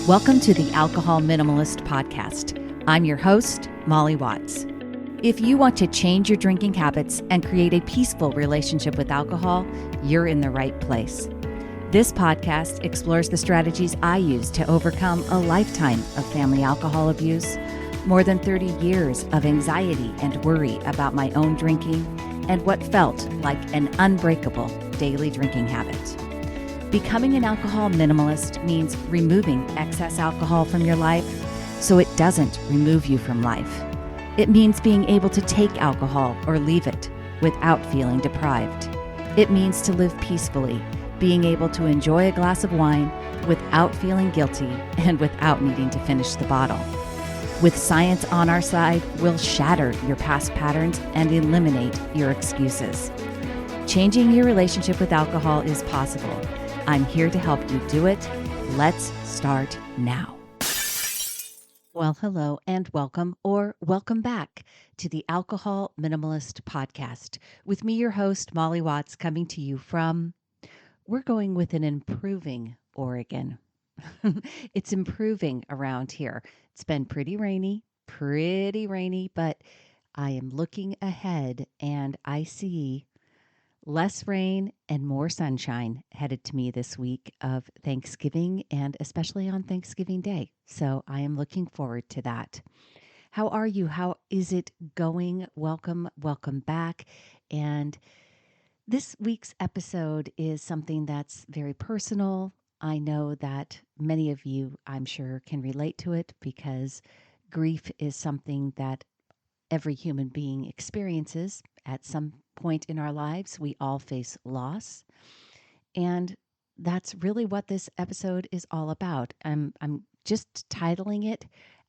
Welcome to the Alcohol Minimalist Podcast. I'm your host, Molly Watts. If you want to change your drinking habits and create a peaceful relationship with alcohol, you're in the right place. This podcast explores the strategies I use to overcome a lifetime of family alcohol abuse, more than 30 years of anxiety and worry about my own drinking, and what felt like an unbreakable daily drinking habit. Becoming an alcohol minimalist means removing excess alcohol from your life so it doesn't remove you from life. It means being able to take alcohol or leave it without feeling deprived. It means to live peacefully, being able to enjoy a glass of wine without feeling guilty and without needing to finish the bottle. With science on our side, we'll shatter your past patterns and eliminate your excuses. Changing your relationship with alcohol is possible. I'm here to help you do it. Let's start now. Well, hello and welcome or welcome back to the Alcohol Minimalist Podcast with me, your host, Molly Watts, coming to you from, we're going with an improving Oregon. It's improving around here. It's been pretty rainy, but I am looking ahead and I see less rain and more sunshine headed to me this week of Thanksgiving and especially on Thanksgiving Day. So I am looking forward to that. How are you? How is it going? Welcome back. And this week's episode is something that's very personal. I know that many of you, I'm sure, can relate to it because grief is something that every human being experiences at some point in our lives. We all face loss. And that's really what this episode is all about. I'm just titling it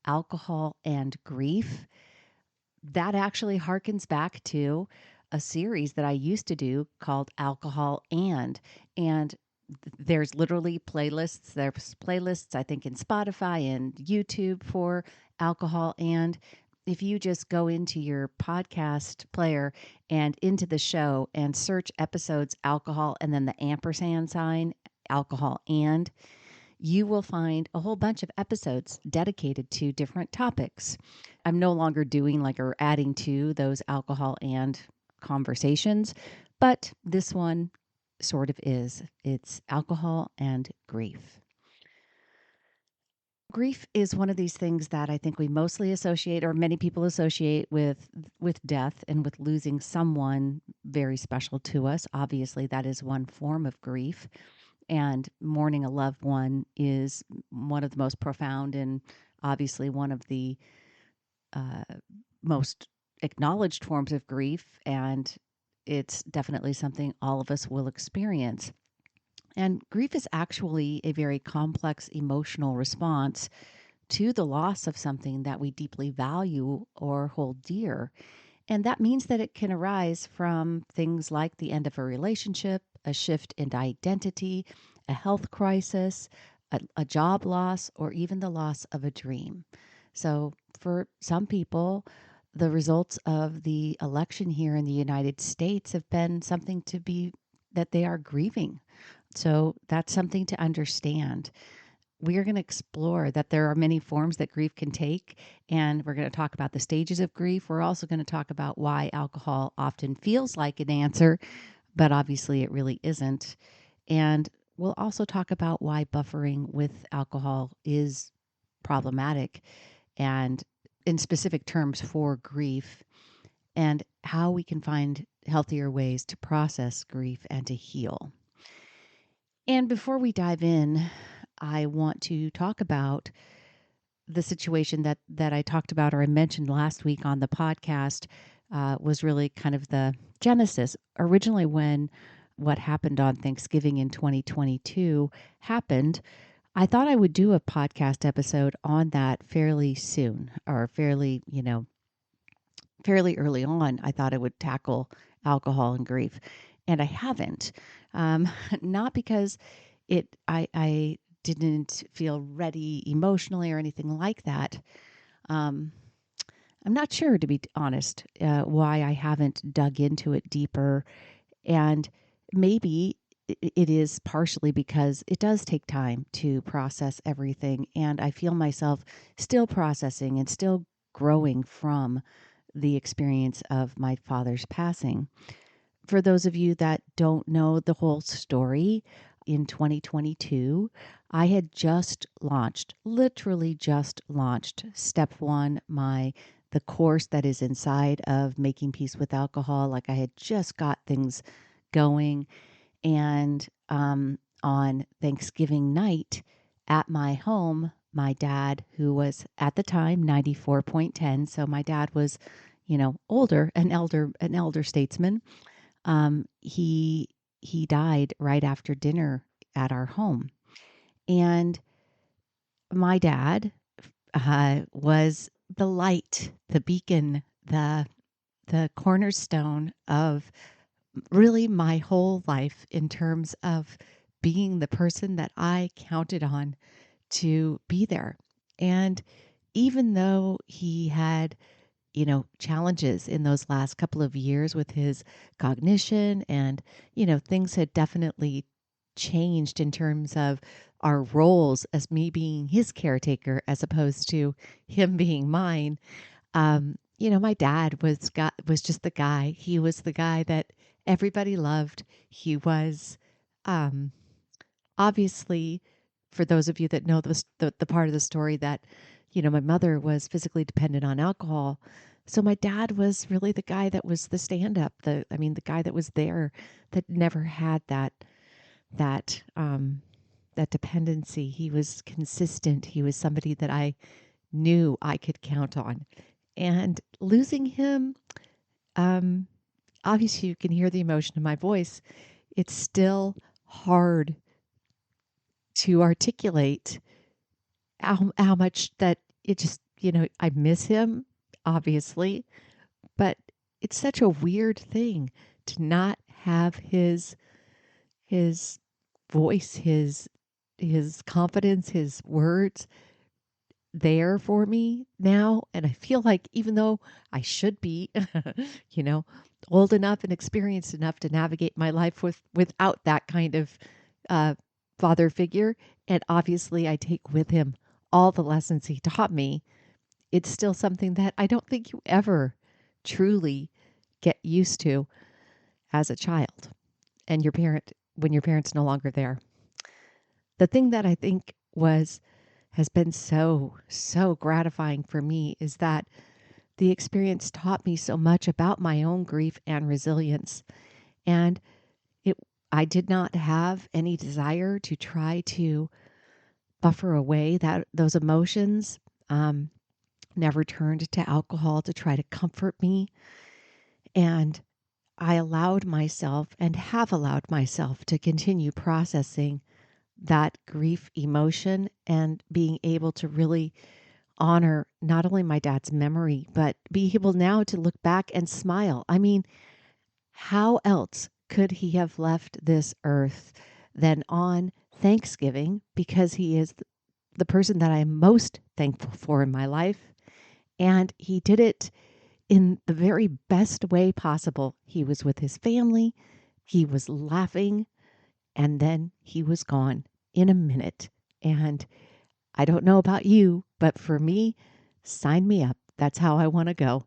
Alcohol and Grief. That actually harkens back to a series that I used to do called Alcohol and there's literally playlists. There's playlists, I think, in Spotify and YouTube for Alcohol and. If you just go into your podcast player and into the show and search episodes alcohol and then the ampersand sign, alcohol and, you will find a whole bunch of episodes dedicated to different topics. I'm no longer doing or adding to those alcohol and conversations, but this one sort of is. It's alcohol and grief. Grief is one of these things that I think we mostly associate, or many people associate with death and with losing someone very special to us. Obviously, that is one form of grief. And mourning a loved one is one of the most profound and obviously one of the most acknowledged forms of grief. And it's definitely something all of us will experience. And grief is actually a very complex emotional response to the loss of something that we deeply value or hold dear. And that means that it can arise from things like the end of a relationship, a shift in identity, a health crisis, a job loss, or even the loss of a dream. So for some people, the results of the election here in the United States have been something that they are grieving. So that's something to understand. We are going to explore that there are many forms that grief can take, and we're going to talk about the stages of grief. We're also going to talk about why alcohol often feels like an answer, but obviously it really isn't. And we'll also talk about why buffering with alcohol is problematic and in specific terms for grief, and how we can find healthier ways to process grief and to heal. And before we dive in, I want to talk about the situation that I talked about or I mentioned last week on the podcast was really kind of the genesis. Originally, when what happened on Thanksgiving in 2022 happened, I thought I would do a podcast episode on that fairly soon or fairly early on. I thought I would tackle alcohol and grief, and I haven't. Not because I didn't feel ready emotionally or anything like that. I'm not sure, to be honest, why I haven't dug into it deeper. And maybe it is partially because it does take time to process everything. And I feel myself still processing and still growing from the experience of my father's passing. For those of you that don't know the whole story, in 2022, I had just launched, literally just launched step one, the course that is inside of Making Peace with Alcohol. Like I had just got things going. And on Thanksgiving night at my home, my dad, who was at the time 94.10, so my dad was, older, an elder statesman. He died right after dinner at our home, and my dad was the light, the beacon, the cornerstone of really my whole life in terms of being the person that I counted on to be there. And even though he had, challenges in those last couple of years with his cognition and, things had definitely changed in terms of our roles as me being his caretaker as opposed to him being mine. My dad was just the guy. He was the guy that everybody loved. He was um, obviously, for those of you that know the part of the story that, my mother was physically dependent on alcohol. So my dad was really the guy that was the stand-up, the guy that was there, that never had that that dependency. He was consistent. He was somebody that I knew I could count on. And losing him, um, obviously you can hear the emotion in my voice. It's still hard to articulate how much that it just, I miss him, obviously, but it's such a weird thing to not have his voice, his confidence, his words there for me now. And I feel like even though I should be, you know, old enough and experienced enough to navigate my life without that kind of uh, father figure, and obviously I take with him all the lessons he taught me, it's still something that I don't think you ever truly get used to as a child and when your parents no longer there. The thing that I think has been so gratifying for me is that the experience taught me so much about my own grief and resilience. And it I did not have any desire to try to buffer away those emotions. Never turned to alcohol to try to comfort me. And I allowed myself and have allowed myself to continue processing that grief emotion and being able to really honor not only my dad's memory, but be able now to look back and smile. I mean, how else could he have left this earth than on Thanksgiving? Because he is the person that I am most thankful for in my life. And he did it in the very best way possible. He was with his family, he was laughing, and then he was gone in a minute. And I don't know about you, but for me, sign me up. That's how I want to go.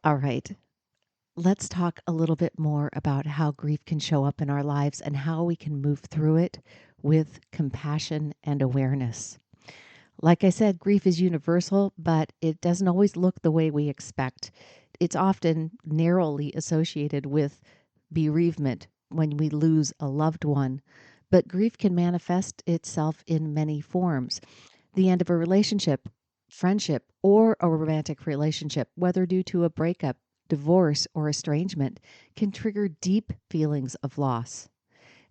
All right. Let's talk a little bit more about how grief can show up in our lives and how we can move through it with compassion and awareness. Like I said, grief is universal, but it doesn't always look the way we expect. It's often narrowly associated with bereavement when we lose a loved one, but grief can manifest itself in many forms. The end of a relationship, friendship, or a romantic relationship, whether due to a breakup, divorce, or estrangement, can trigger deep feelings of loss.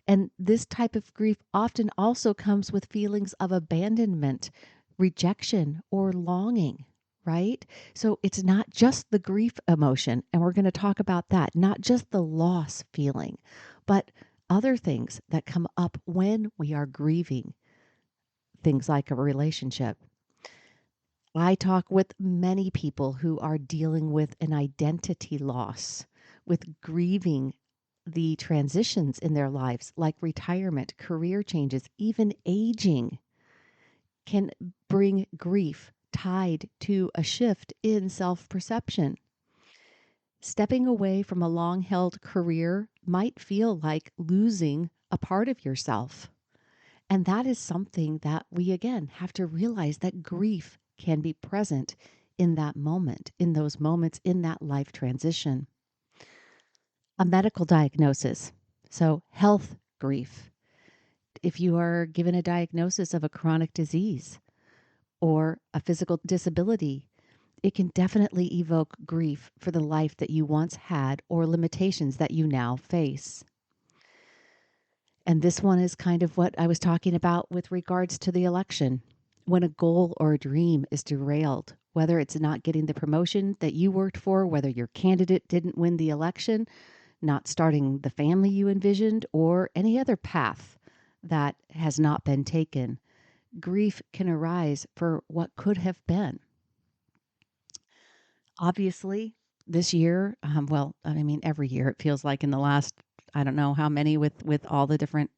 And this type of grief often also comes with feelings of abandonment, rejection, or longing, right? So it's not just the grief emotion, and we're going to talk about that, not just the loss feeling, but other things that come up when we are grieving, things like a relationship. I talk with many people who are dealing with an identity loss, with grieving the transitions in their lives, like retirement, career changes, even aging, can bring grief tied to a shift in self-perception. Stepping away from a long-held career might feel like losing a part of yourself. And that is something that we, again, have to realize that grief can be present in that moment, in those moments, in that life transition. A medical diagnosis. So, health grief. If you are given a diagnosis of a chronic disease or a physical disability, it can definitely evoke grief for the life that you once had or limitations that you now face. And this one is kind of what I was talking about with regards to the election. When a goal or a dream is derailed, whether it's not getting the promotion that you worked for, whether your candidate didn't win the election, not starting the family you envisioned, or any other path that has not been taken, grief can arise for what could have been. Obviously, this year, every year it feels like in the last, I don't know how many with all the different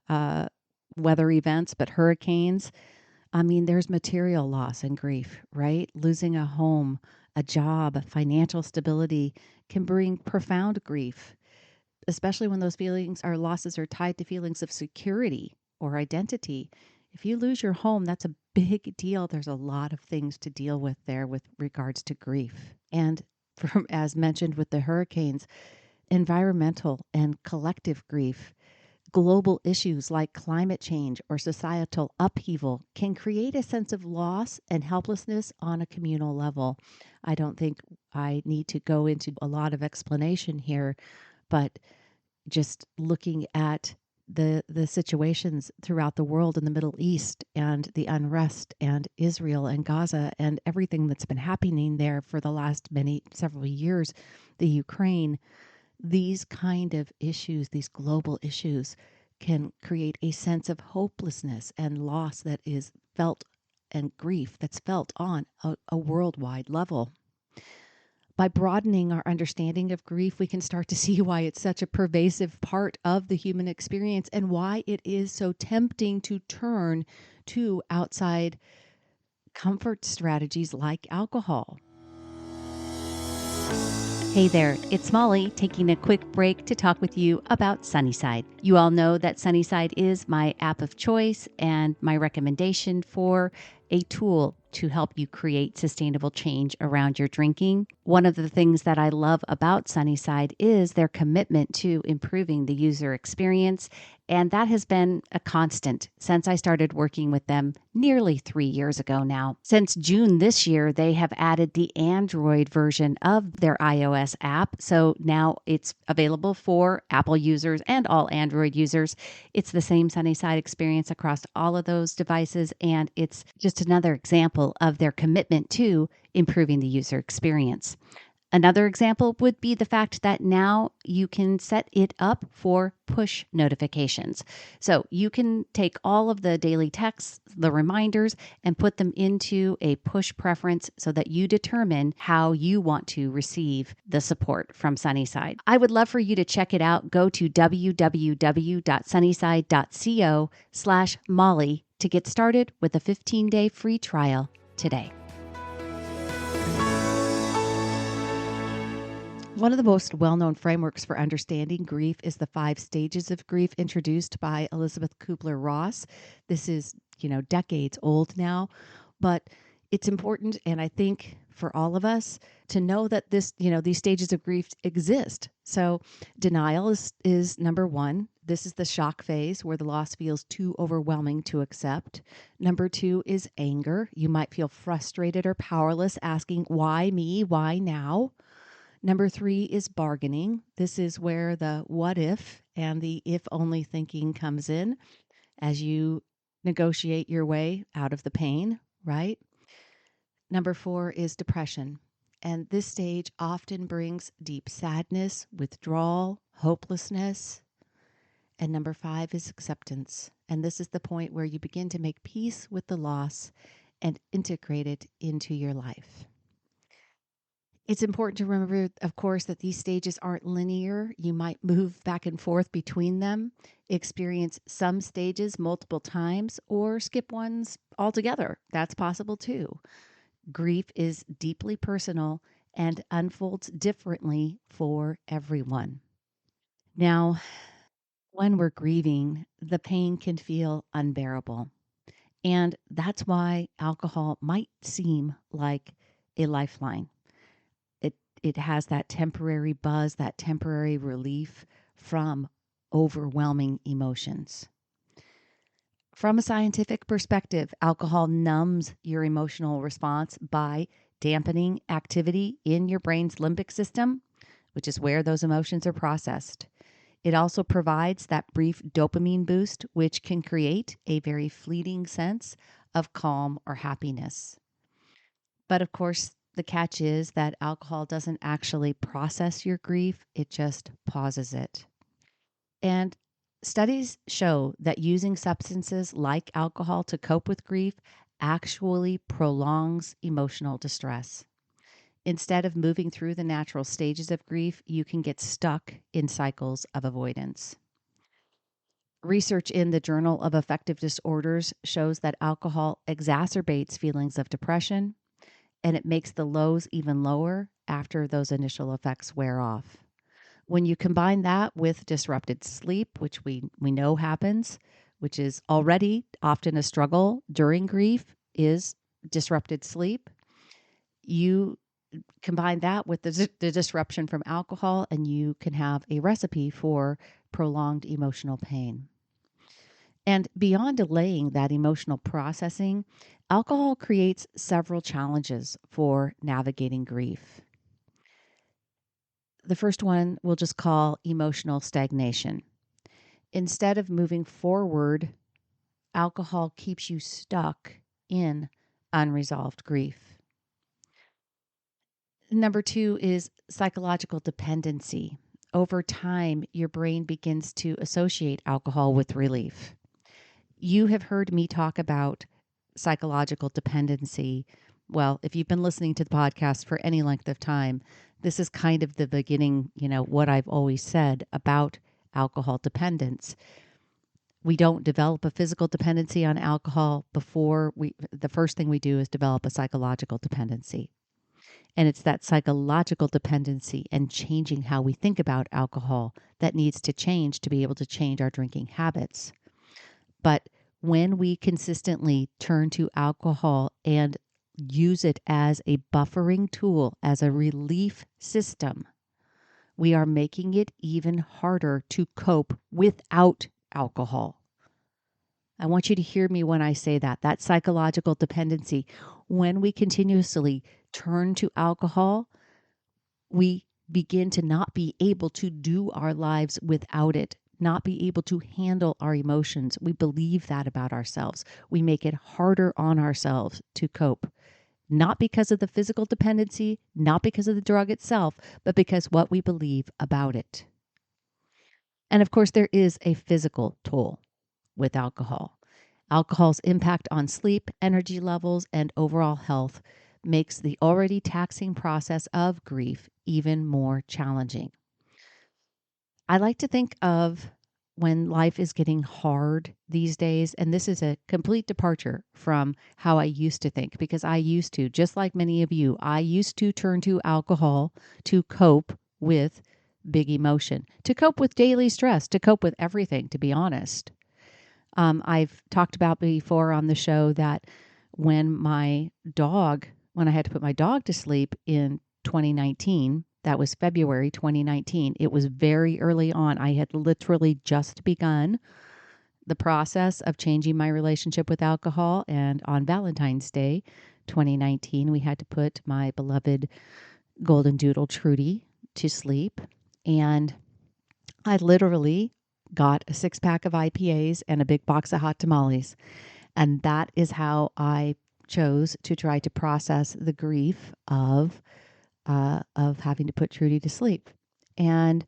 uh, weather events, but hurricanes. There's material loss and grief, right? Losing a home, a job, financial stability can bring profound grief, especially when those feelings or losses are tied to feelings of security or identity. If you lose your home, that's a big deal. There's a lot of things to deal with there with regards to grief. And as mentioned with the hurricanes, environmental and collective grief, global issues like climate change or societal upheaval can create a sense of loss and helplessness on a communal level. I don't think I need to go into a lot of explanation here, but just looking at the situations throughout the world in the Middle East and the unrest and Israel and Gaza and everything that's been happening there for the last several years, the Ukraine, these kind of issues, these global issues can create a sense of hopelessness and loss that is felt and grief that's felt on a worldwide level. By broadening our understanding of grief, we can start to see why it's such a pervasive part of the human experience and why it is so tempting to turn to outside comfort strategies like alcohol. Hey there, it's Molly taking a quick break to talk with you about Sunnyside. You all know that Sunnyside is my app of choice and my recommendation for a tool to help you create sustainable change around your drinking. One of the things that I love about Sunnyside is their commitment to improving the user experience, and that has been a constant since I started working with them nearly 3 years ago now. Since June this year, they have added the Android version of their iOS app, so now it's available for Apple users and all Android users. It's the same Sunnyside experience across all of those devices, and it's just another example of their commitment to improving the user experience. Another example would be the fact that now you can set it up for push notifications. So you can take all of the daily texts, the reminders, and put them into a push preference so that you determine how you want to receive the support from Sunnyside. I would love for you to check it out. Go to www.sunnyside.co/Molly to get started with a 15-day free trial today. One of the most well-known frameworks for understanding grief is the 5 stages of grief introduced by Elizabeth Kubler-Ross. This is, decades old now, but it's important, and I think for all of us to know that these stages of grief exist. So denial is number 1. This is the shock phase where the loss feels too overwhelming to accept. Number 2 is anger. You might feel frustrated or powerless, asking, why me? Why now? Number 3 is bargaining. This is where the what if and the if only thinking comes in as you negotiate your way out of the pain, right? Number 4 is depression. And this stage often brings deep sadness, withdrawal, hopelessness. And number 5 is acceptance. And this is the point where you begin to make peace with the loss and integrate it into your life. It's important to remember, of course, that these stages aren't linear. You might move back and forth between them, experience some stages multiple times, or skip ones altogether. That's possible too. Grief is deeply personal and unfolds differently for everyone. Now, when we're grieving, the pain can feel unbearable. And that's why alcohol might seem like a lifeline. It has that temporary buzz, that temporary relief from overwhelming emotions. From a scientific perspective, alcohol numbs your emotional response by dampening activity in your brain's limbic system, which is where those emotions are processed. It also provides that brief dopamine boost, which can create a very fleeting sense of calm or happiness. But of course, the catch is that alcohol doesn't actually process your grief, it just pauses it. And studies show that using substances like alcohol to cope with grief actually prolongs emotional distress. Instead of moving through the natural stages of grief, you can get stuck in cycles of avoidance. Research in the Journal of Affective Disorders shows that alcohol exacerbates feelings of depression, and it makes the lows even lower after those initial effects wear off. When you combine that with disrupted sleep, which we know happens, which is already often a struggle during grief, is disrupted sleep. You combine that with the disruption from alcohol, and you can have a recipe for prolonged emotional pain. And beyond delaying that emotional processing, alcohol creates several challenges for navigating grief. The first one we'll just call emotional stagnation. Instead of moving forward, alcohol keeps you stuck in unresolved grief. Number two is psychological dependency. Over time, your brain begins to associate alcohol with relief. You have heard me talk about psychological dependency. Well, if you've been listening to the podcast for any length of time, this is kind of the beginning, what I've always said about alcohol dependence. We don't develop a physical dependency on alcohol the first thing we do is develop a psychological dependency. And it's that psychological dependency and changing how we think about alcohol that needs to change to be able to change our drinking habits. But when we consistently turn to alcohol and use it as a buffering tool, as a relief system, we are making it even harder to cope without alcohol. I want you to hear me when I say that psychological dependency. When we continuously turn to alcohol, we begin to not be able to do our lives without it, not be able to handle our emotions. We believe that about ourselves. We make it harder on ourselves to cope, not because of the physical dependency, not because of the drug itself, but because what we believe about it. And of course, there is a physical toll with alcohol. Alcohol's impact on sleep, energy levels, and overall health makes the already taxing process of grief even more challenging. I like to think of when life is getting hard these days, and this is a complete departure from how I used to think, because I used to, just like many of you, I used to turn to alcohol to cope with big emotion, to cope with daily stress, to cope with everything, to be honest. I've talked about before on the show that when I had to put my dog to sleep in 2019, that was February 2019. It was very early on. I had literally just begun the process of changing my relationship with alcohol. And on Valentine's Day 2019, we had to put my beloved golden doodle Trudy to sleep. And I literally got a 6-pack of IPAs and a big box of hot tamales. And that is how I chose to try to process the grief of having to put Trudy to sleep. And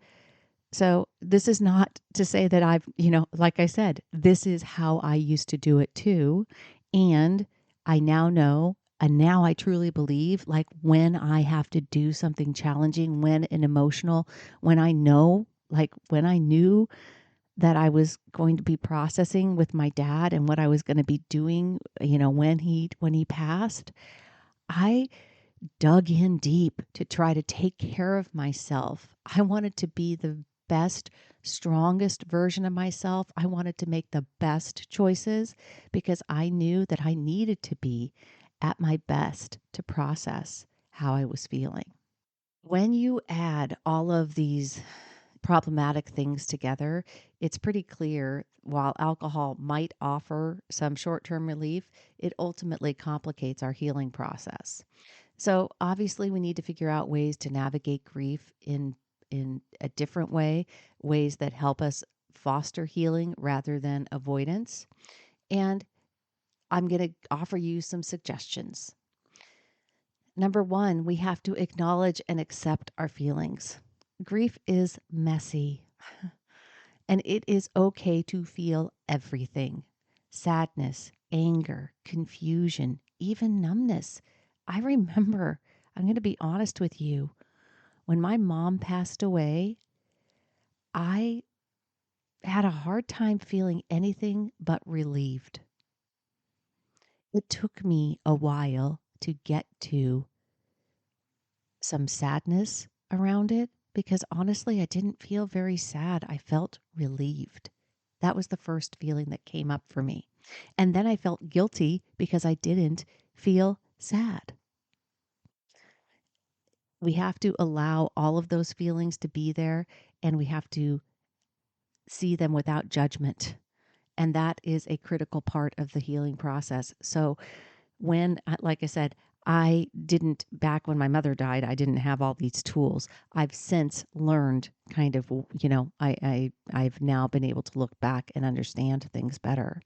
so this is not to say that I've, like I said, this is how I used to do it too. And I now know And now I truly believe, like, when I have to do something challenging, when an emotional, when I know, like when I knew that I was going to be processing with my dad and what I was going to be doing, when he passed, I dug in deep to try to take care of myself. I wanted to be the best, strongest version of myself. I wanted to make the best choices because I knew that I needed to be at my best to process how I was feeling. When you add all of these problematic things together, it's pretty clear while alcohol might offer some short term relief, it ultimately complicates our healing process. So obviously we need to figure out ways to navigate grief in a different way, ways that help us foster healing rather than avoidance. And I'm going to offer you some suggestions. Number one, we have to acknowledge and accept our feelings. Grief is messy, and it is okay to feel everything: sadness, anger, confusion, even numbness. I remember, I'm going to be honest with you, when my mom passed away, I had a hard time feeling anything but relieved. It took me a while to get to some sadness around it because honestly, I didn't feel very sad. I felt relieved. That was the first feeling that came up for me. And then I felt guilty because I didn't feel sad. We have to allow all of those feelings to be there, and we have to see them without judgment. And that is a critical part of the healing process. So like I said, I didn't, back when my mother died, I didn't have all these tools. I've since learned kind of, I've now been able to look back and understand things better.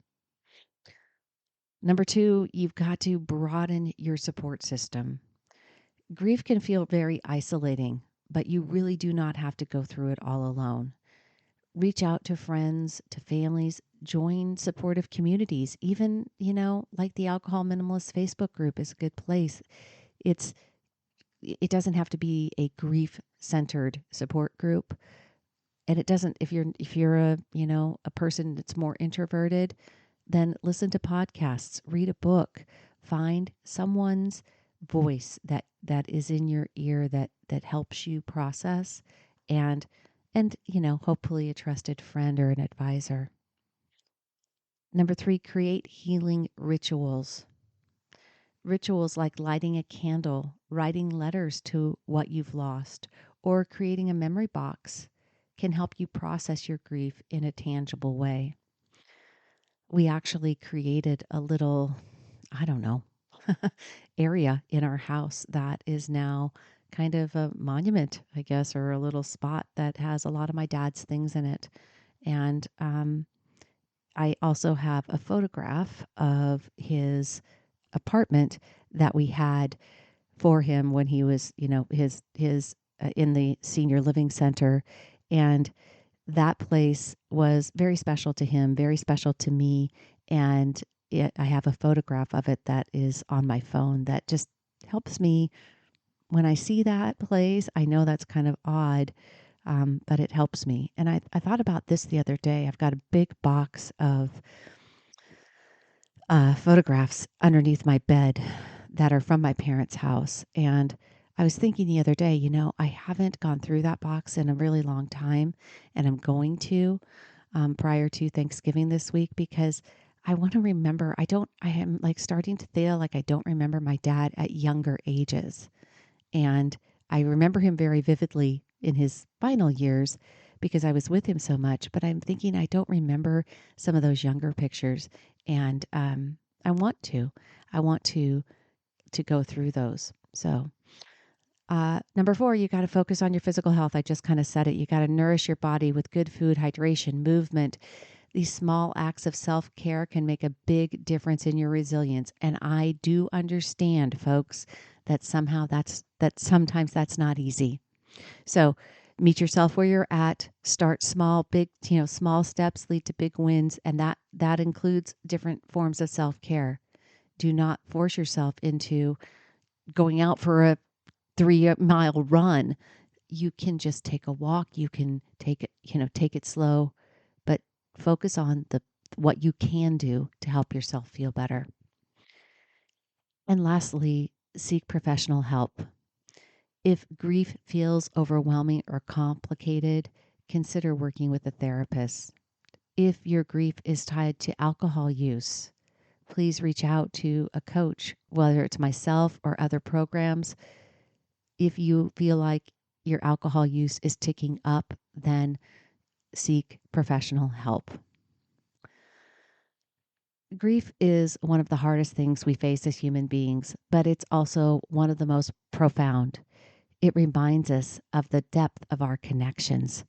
Number two, you've got to broaden your support system. Grief can feel very isolating, but you really do not have to go through it all alone. Reach out to friends, to families, join supportive communities. Even, like the Alcohol Minimalist Facebook group is a good place. It doesn't have to be a grief-centered support group. And it doesn't, if you're a person that's more introverted, then listen to podcasts, read a book, find someone's voice that is in your ear that helps you process, and hopefully a trusted friend or an advisor. Number three, create healing rituals. Rituals like lighting a candle, writing letters to what you've lost, or creating a memory box can help you process your grief in a tangible way. We actually created a little, I don't know, area in our house that is now kind of a monument, I guess, or a little spot that has a lot of my dad's things in it. And I also have a photograph of his apartment that we had for him when he was, his in the senior living center. And that place was very special to him, very special to me. And I have a photograph of it that is on my phone that just helps me when I see that place. I know that's kind of odd, but it helps me. And I thought about this the other day. I've got a big box of photographs underneath my bed that are from my parents' house. And I was thinking the other day, I haven't gone through that box in a really long time, and I'm going to prior to Thanksgiving this week because I want to remember. I am like starting to feel like I don't remember my dad at younger ages. And I remember him very vividly in his final years because I was with him so much. But I'm thinking I don't remember some of those younger pictures. And I want to. I want to go through those. So number four, you got to focus on your physical health. I just kind of said it. You got to nourish your body with good food, hydration, movement. These small acts of self-care can make a big difference in your resilience. And I do understand, folks, that sometimes that's not easy. So meet yourself where you're at, start small, big, small steps lead to big wins. And that includes different forms of self-care. Do not force yourself into going out for a 3-mile run. You can just take a walk. You can take it slow, but focus on what you can do to help yourself feel better. And lastly, seek professional help. If grief feels overwhelming or complicated, consider working with a therapist. If your grief is tied to alcohol use, please reach out to a coach, whether it's myself or other programs. If you feel like your alcohol use is ticking up, then seek professional help. Grief is one of the hardest things we face as human beings, but it's also one of the most profound. It reminds us of the depth of our connections,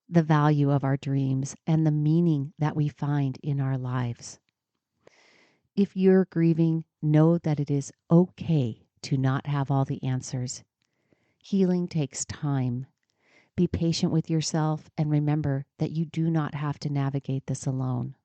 the value of our dreams, and the meaning that we find in our lives. If you're grieving, know that it is okay to not have all the answers. Healing takes time. Be patient with yourself and remember that you do not have to navigate this alone.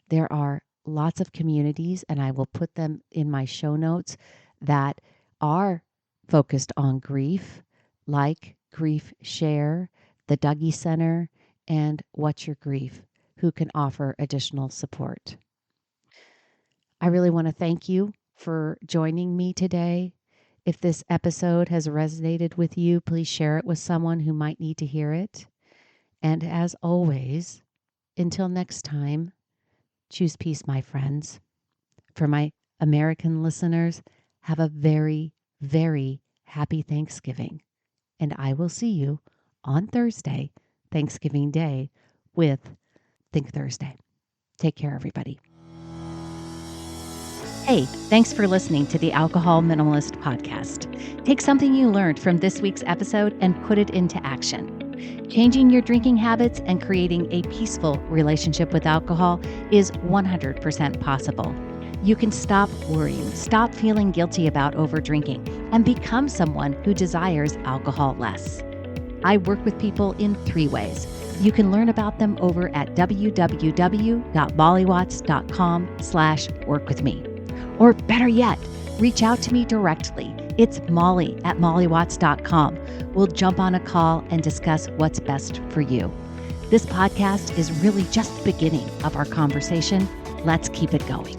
There are lots of communities, and I will put them in my show notes, that are focused on grief, like Grief Share, the Dougie Center, and What's Your Grief, who can offer additional support. I really want to thank you for joining me today. If this episode has resonated with you, please share it with someone who might need to hear it. And as always, until next time, choose peace, my friends. For my American listeners, have a very, very happy Thanksgiving. And I will see you on Thursday, Thanksgiving Day, with Think Thursday. Take care, everybody. Hey, thanks for listening to the Alcohol Minimalist Podcast. Take something you learned from this week's episode and put it into action. Changing your drinking habits and creating a peaceful relationship with alcohol is 100% possible. You can stop worrying, stop feeling guilty about overdrinking, and become someone who desires alcohol less. I work with people in 3 ways. You can learn about them over at www.mollywatts.com/workwithme. Or better yet, reach out to me directly. It's molly@mollywatts.com. We'll jump on a call and discuss what's best for you. This podcast is really just the beginning of our conversation. Let's keep it going.